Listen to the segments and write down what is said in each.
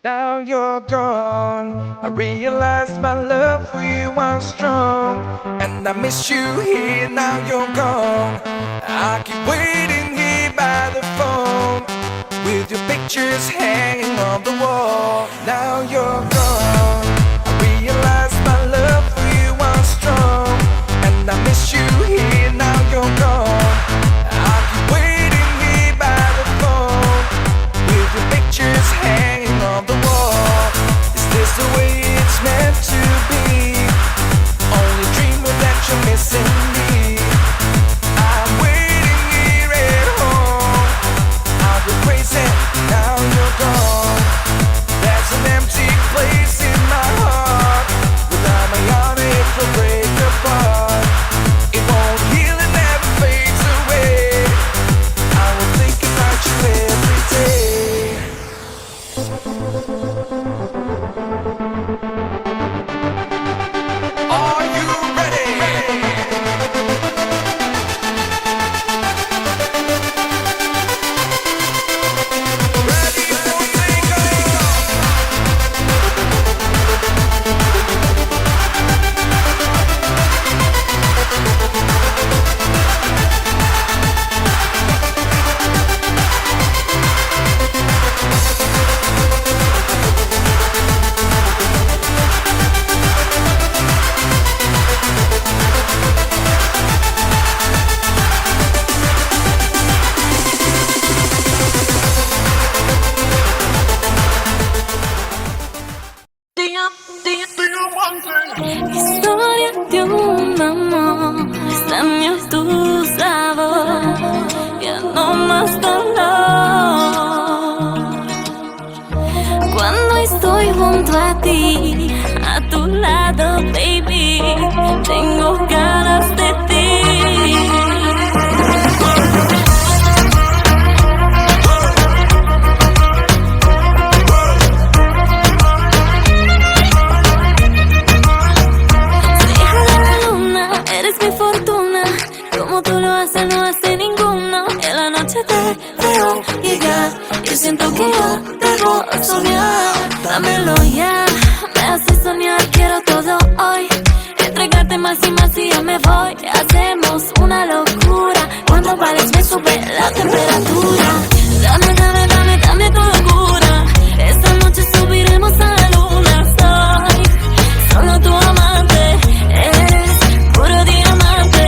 Now you're gone. I realized my love for you was strong, and I miss you here. Now you're gone. I keep waiting here by the phone, with your pictures hanging on the wall. Now you're gone. I realized my love for you was strong, and I miss you here. Now you're gone. I keep waiting here by the phone, with your pictures hanging on the wall. Is this the way it's meant to be? Only dreaming that you're missing me. I'm waiting here at home. I'll go crazy, now you're gone. There's an empty place in my heart. Without my arm it will break apart. It won't heal and never fades away. I will think about you every day. Are you ready? Ready for takeoff? Historia de un amor, extraño tu sabor, ya no más dolor. Cuando estoy junto a ti, a tu lado, baby, tengo ganas de ti. Eres mi fortuna, como tú lo haces no hace ninguno. En la noche te veo llegar, yo siento que yo debo soñar. Dámelo ya, me hace soñar, quiero todo hoy. Entregarte más y más y ya me voy. Hacemos una locura, cuando vales me sube la temperatura. Dame, dame, dame, dame tu locura. Esta noche subiremos a la luna. Soy solo tu amante, eres puro diamante.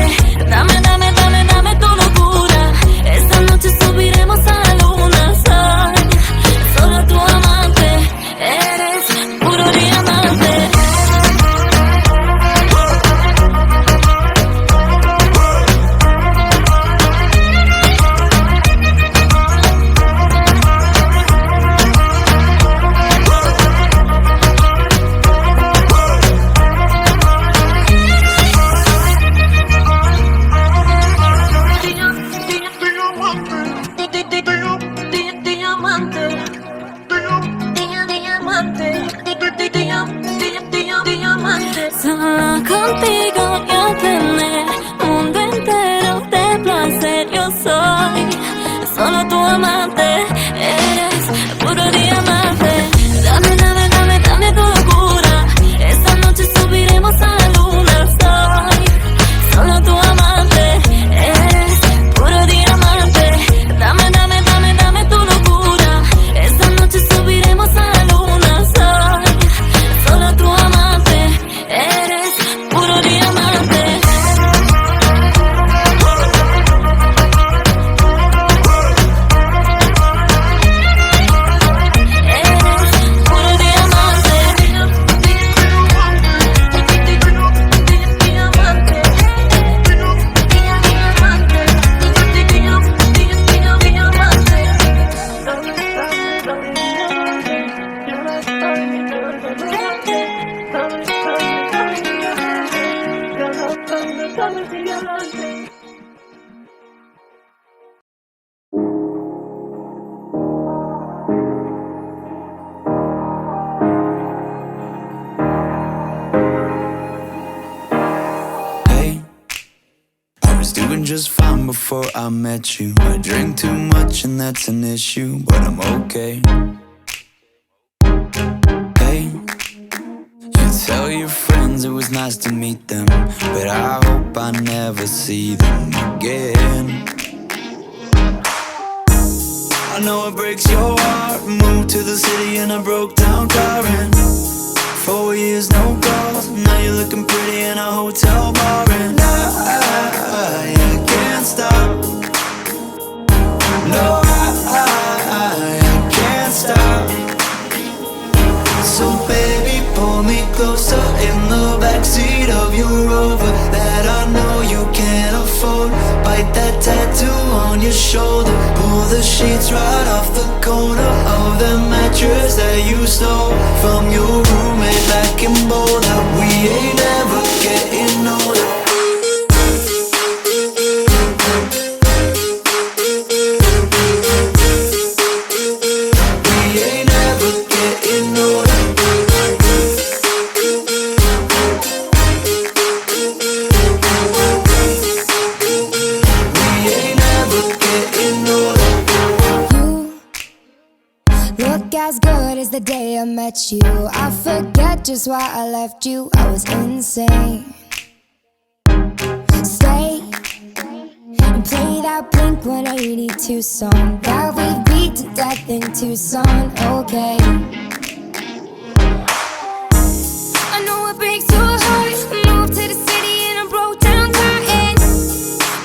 Dame, dame, dame, dame tu locura. Esta noche subiremos a la luna. Soy solo tu amante, eres puro diamante. Solo contigo yo tener un mundo entero de placer. Yo soy solo tu amante, eres puro diamante. Dame, dame, dame, dame tu locura. Esta noche subiremos a la luna. Soy solo tu amante, eres puro diamante. Dame, dame, dame, dame tu locura. Esta noche subiremos a la luna. Soy solo tu amante, eres puro diamante. Just fine before I met you. I drink too much and that's an issue, but I'm okay. was nice to meet them, but I hope I never see them again. I know it breaks your heart. Moved to the city in a broke down car, and 4 years no calls. Now you're looking pretty in a hotel bar, and I can't stop. No, I can't stop. So baby, pull me closer in the backseat of your Rover that I know you can't afford. Bite that tattoo on your shoulder. Pull the sheets right off the corner of the mattress that you stole from your roommate back in Boulder. We ain't ever getting older. As good as the day I met you. I forget just why I left you. I was insane. Stay and play that Blink-182 song that we beat to death in Tucson. Okay. I know it breaks your heart. Moved to the city in a broke down car, and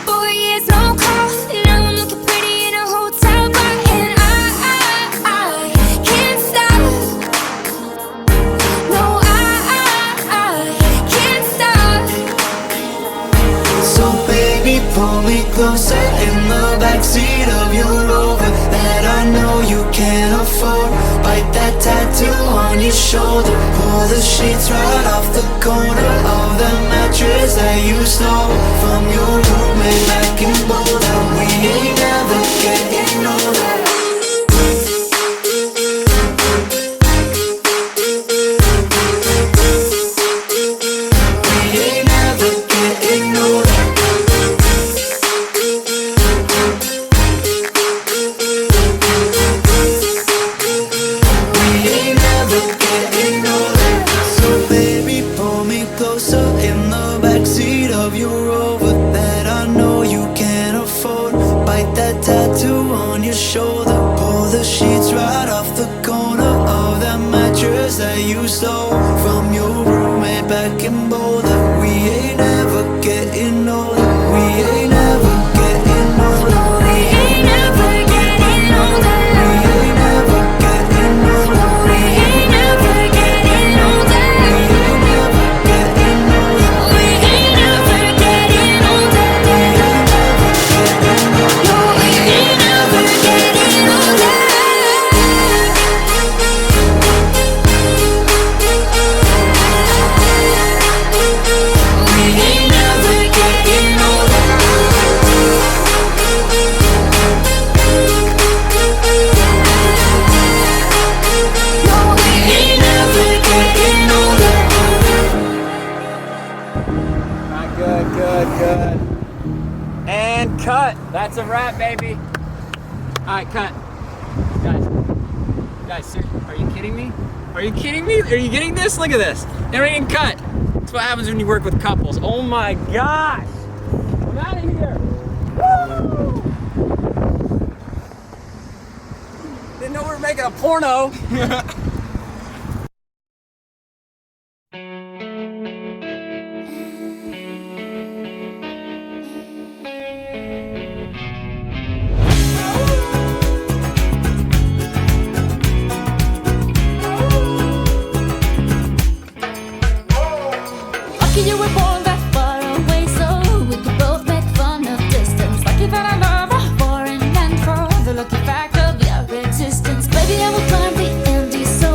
4 years no call. Now I'm looking pretty in a hotel bar, and I can't stop. No, I can't stop. So baby, pull me closer in the backseat of your Rover that I know you can't afford. Bite that tattoo on your shoulder. Pull the sheets right off the corner of the mattress that you stole from your roommate back in Boulder. We ain't never getting older. That you stole from your roommate back in Boulder. We ain't never getting older. We ain't never getting older. We ain't never getting older. We ain't never getting older. We ain't never getting older. We ain't never getting older. We ain't never getting older. No, we ain't never getting older. Good. And cut. That's a wrap, baby. All right, cut. Guys, are you kidding me? Are you kidding me? Are you getting this? Look at this. Never even cut. That's what happens when you work with couples. Oh my gosh. I'm out of here. Woo! Didn't know we were making a porno. You were born that far away, so we could both make fun of distance. Lucky that I love for and for the lucky fact of your existence. Baby, I will climb the empty soul.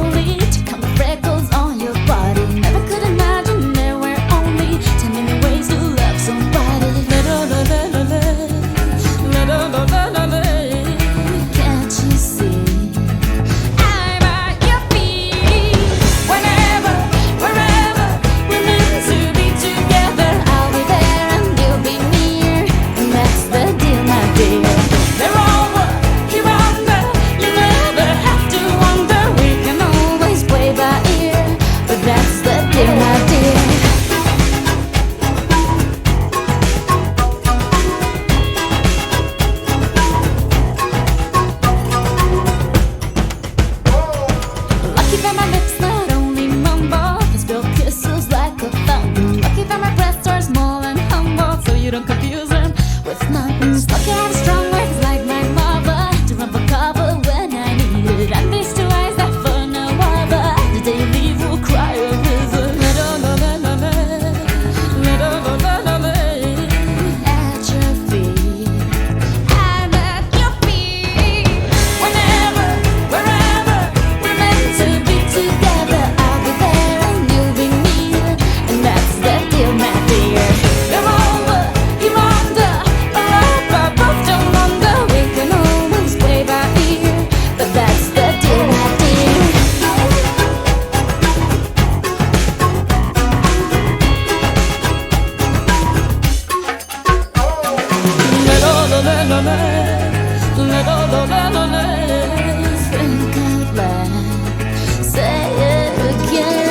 Think out loud, say it again.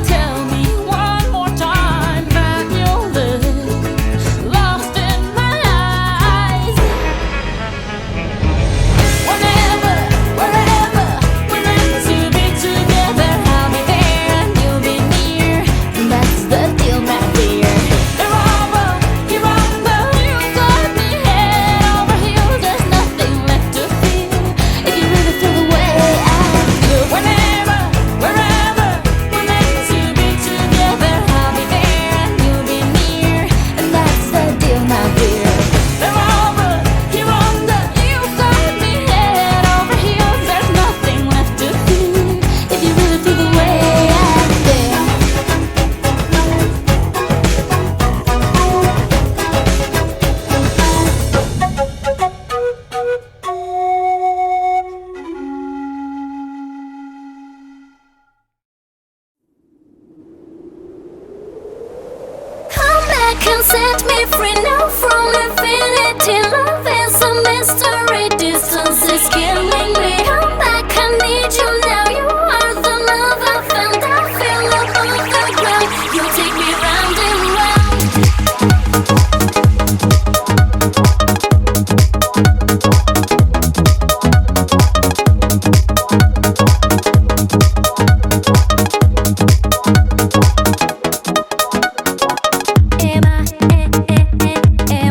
Tell me one more time that you'll live lost in my eyes. Whenever, wherever, we're meant to be together, I'll be there and you'll be near. That's the deal, my dear. You're over, you got me head over heels. There's nothing left to feel if you really feel the way I feel. Whenever, wherever, we're meant to be together, I'll be there and you'll be near. And that's the deal, my dear. You're over, you're under, you got me head over heels. There's nothing left to feel if you really feel the way I feel. Come back and set me free now from infinity. Love is a mystery, distance is killing me. Come back, I need you now. You are the love I found. I feel above the ground. You take me round and round. Am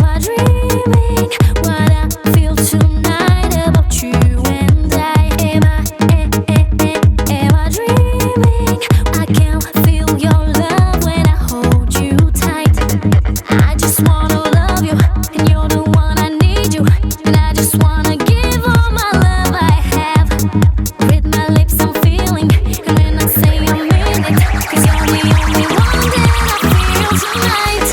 I dreaming what I feel tonight about you and I? Am I dreaming? I can feel your love when I hold you tight. I just wanna love you, and you're the one I need you, and I just wanna give all my love I have. With my lips I'm feeling, and when I say I mean it, 'cause you're the only one that I feel tonight.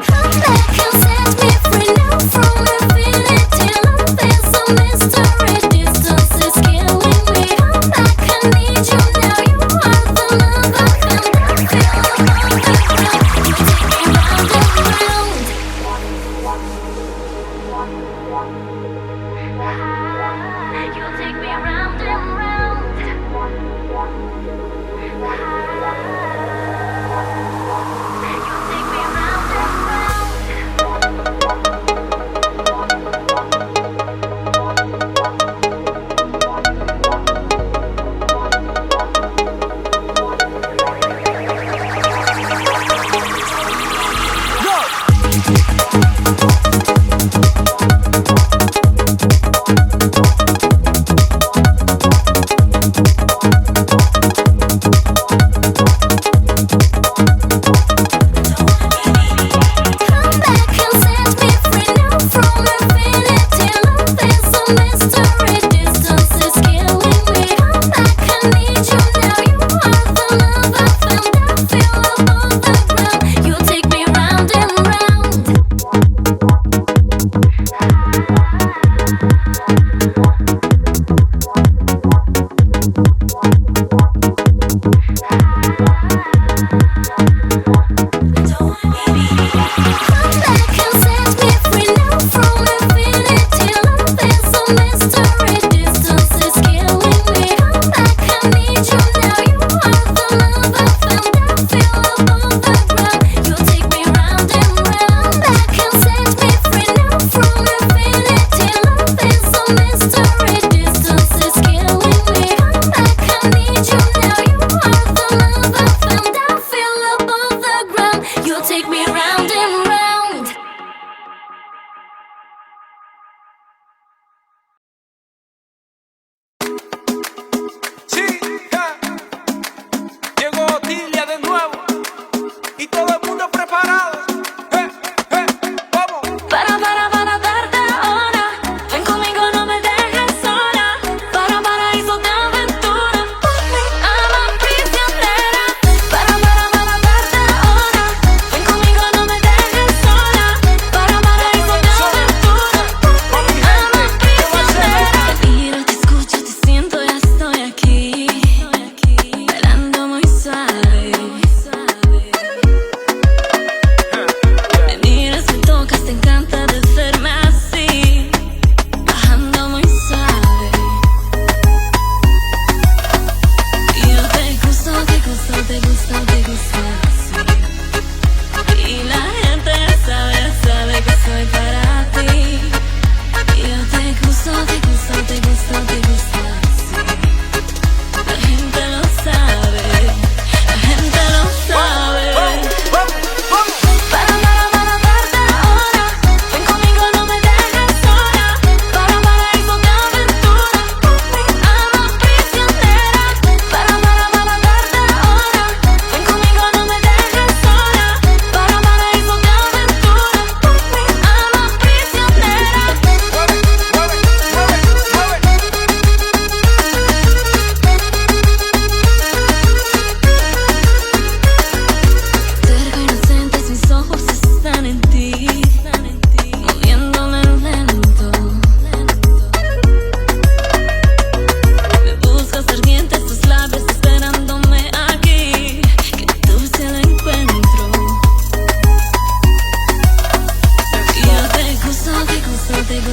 Come back and set me free now from infinity. Love is a mystery, distance is killing me. Come back, I need you now. You are the love I found. I feel above the ground. You take me round and round. You take me round and round. You take me round and round.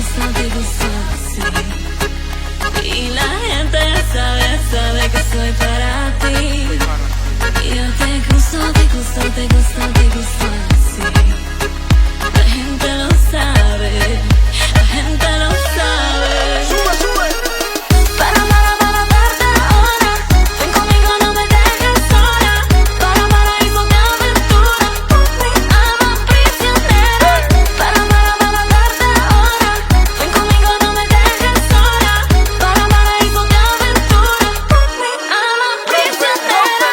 te gusta así. Y la gente sabe que soy para ti. Y yo te gusto así. La gente lo sabe, la gente lo sabe. Sube, sube. Para darte ahora. Ven conmigo, no me dejes sola. Para ir con mi aventura. I'm a prisionera. Para darte ahora. Ven conmigo, no me dejes sola. Para ir con mi aventura. I'm a prisionera.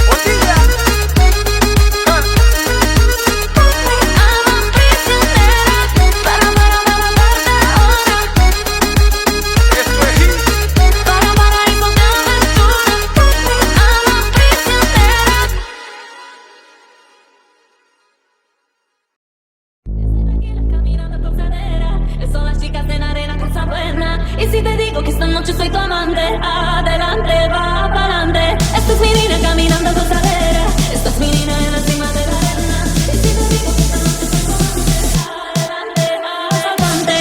Horquilla. Esto es hit. Son las chicas en arena, cosa buena. Y si te digo que esta noche soy tu amante, adelante, va pa'lante. Esta es mi niña caminando gozadera. Esta es mi niña en la cima de la arena. Y si te digo que esta noche soy tu amante, adelante, va pa'lante.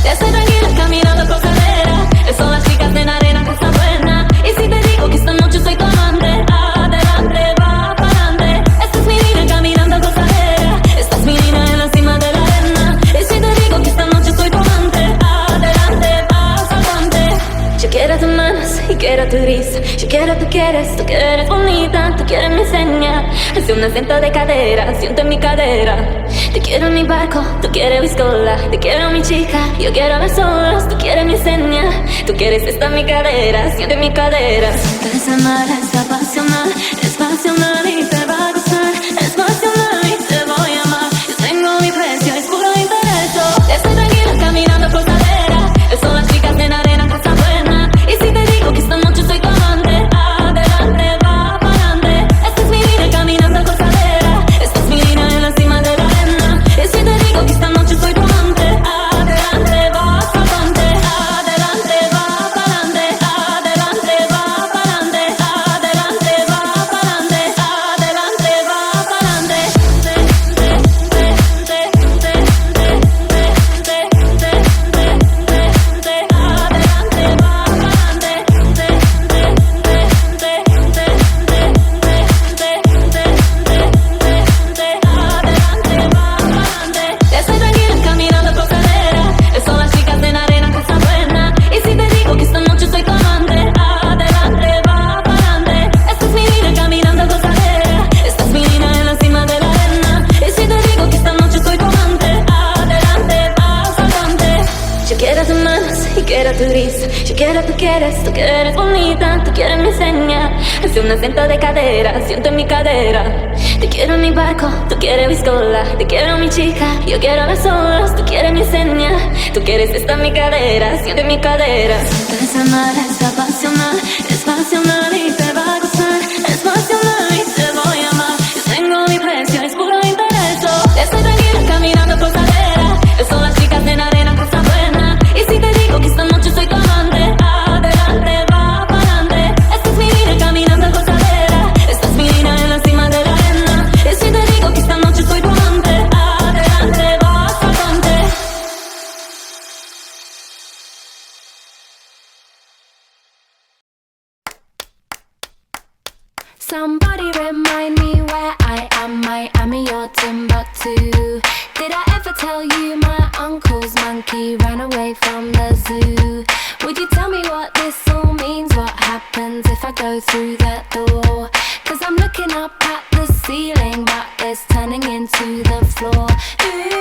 Ya estoy tranquila caminando gozadera. Son las chicas en arena, cosa buena. Y si te digo que esta noche soy tu amante, adelante, va pa'lante. Esta es mi niña caminando gozadera. Esta es mi niña en la cima de la arena. Y si te digo que esta noche soy tu amante, adelante, va pa'lante. Yo quiero tus manos y quiero tu risa. Yo quiero tú que eres bonita. Tú quieres mi señal. Hace un acento de cadera, siento en mi cadera. Te quiero en mi barco, tú quieres biscola. Te quiero mi chica, yo quiero ver solos. Tú quieres mi señal, tú quieres esta en mi cadera, siente mi cadera. Es amar, es apasional y te va a gustar. Es pasional y te voy a amar. Yo tengo mi precio, es puro interés. Estoy tranquila caminando por cadera. Son las chicas en arena, cosa buena. Y si te digo que esta noche soy tu amante, adelante, va pa'lante. Esta es mi vida caminando gozadera. Esta es mi vida en la cima de la arena. Y si te digo que esta noche soy tu amante, adelante, va pa'lante. Adelante, va pa'lante. Adelante, va pa'lante. Adelante, va pa'lante. Adelante, va pa'lante. Estoy tranquila caminando por cadera. Son las chicas en arena, cosa buena. Y si te digo que esta noche soy tu amante, adelante, va pa'lante. Esta es mi vida caminando gozadera. Esta es mi vida en la cima de la arena. Y si te digo que esta noche soy tu amante, adelante, va pa'lante. Yo quiero tus manos y quiero tu risa. Yo quiero tú que eres bonita. Tú quieres mi señal. Hace un acento de cadera, siento en mi cadera. Te quiero en mi barco, tú quieres biscola. Te quiero mi chica, yo quiero ver solos. Tú quieres mi señal, tú quieres esta en mi cadera, siente mi cadera. Es amar, es apasional y te va a gustar. Es pasional y te voy a amar. Yo tengo mi precio, es puro interés. Estoy tranquila caminando por cadera. Son las chicas en arena, cosa buena. Y si te digo que esta noche soy tu amante, adelante, va pa'lante. Esta es mi vida caminando gozadera. Esta es mi vida en la cima de la arena. Y si te digo que esta noche soy tu amante, adelante, va pa'lante. Somebody remind me where I am. Miami or Timbuktu. Did I ever tell you my uncle's monkey ran away from the zoo? Would you tell me what this all means? What happens if I go through that door? Cause I'm looking up at the ceiling, but it's turning into the floor. Ooh.